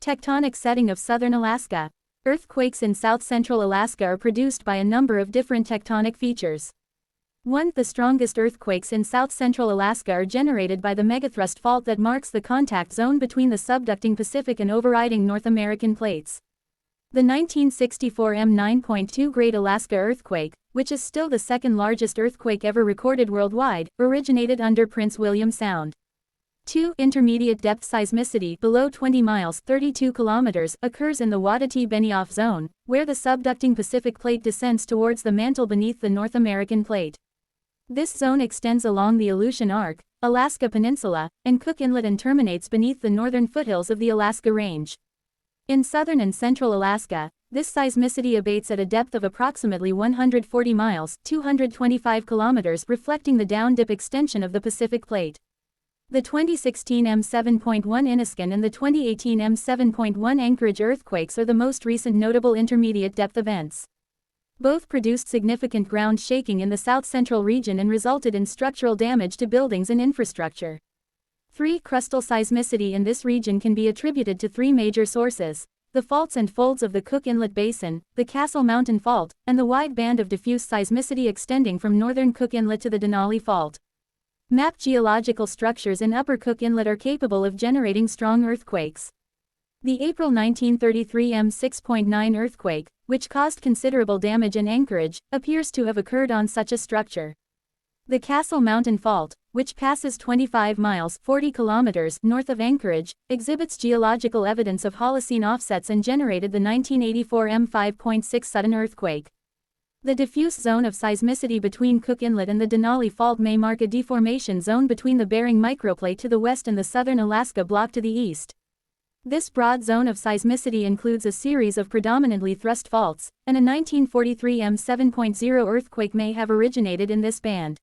Tectonic setting of southern Alaska. Earthquakes in south-central Alaska are produced by a number of different tectonic features. 1. The strongest earthquakes in south-central Alaska are generated by the megathrust fault that marks the contact zone between the subducting Pacific and overriding North American plates. The 1964 M9.2 Great Alaska Earthquake, which is still the second largest earthquake ever recorded worldwide, originated under Prince William Sound. 2. Intermediate depth seismicity below 20 miles 32 kilometers occurs in the Wadatee-Benioff zone, where the subducting Pacific plate descends towards the mantle beneath the North American plate. This zone extends along the Aleutian Arc, Alaska Peninsula, and Cook Inlet and terminates beneath the northern foothills of the Alaska Range. In southern and central Alaska, this seismicity abates at a depth of approximately 140 miles 225 kilometers, reflecting the down-dip extension of the Pacific plate. The 2016 M7.1 Inniskin and the 2018 M7.1 Anchorage earthquakes are the most recent notable intermediate depth events. Both produced significant ground shaking in the south-central region and resulted in structural damage to buildings and infrastructure. 3. Crustal seismicity in this region can be attributed to three major sources: the faults and folds of the Cook Inlet Basin, the Castle Mountain Fault, and the wide band of diffuse seismicity extending from northern Cook Inlet to the Denali Fault. Mapped geological structures in Upper Cook Inlet are capable of generating strong earthquakes. The April 1933 M6.9 earthquake, which caused considerable damage in Anchorage, appears to have occurred on such a structure. The Castle Mountain Fault, which passes 25 miles 40 kilometers north of Anchorage, exhibits geological evidence of Holocene offsets and generated the 1984 M5.6 sudden earthquake. The diffuse zone of seismicity between Cook Inlet and the Denali Fault may mark a deformation zone between the Bering microplate to the west and the southern Alaska Block to the east. This broad zone of seismicity includes a series of predominantly thrust faults, and a 1943 M7.0 earthquake may have originated in this band.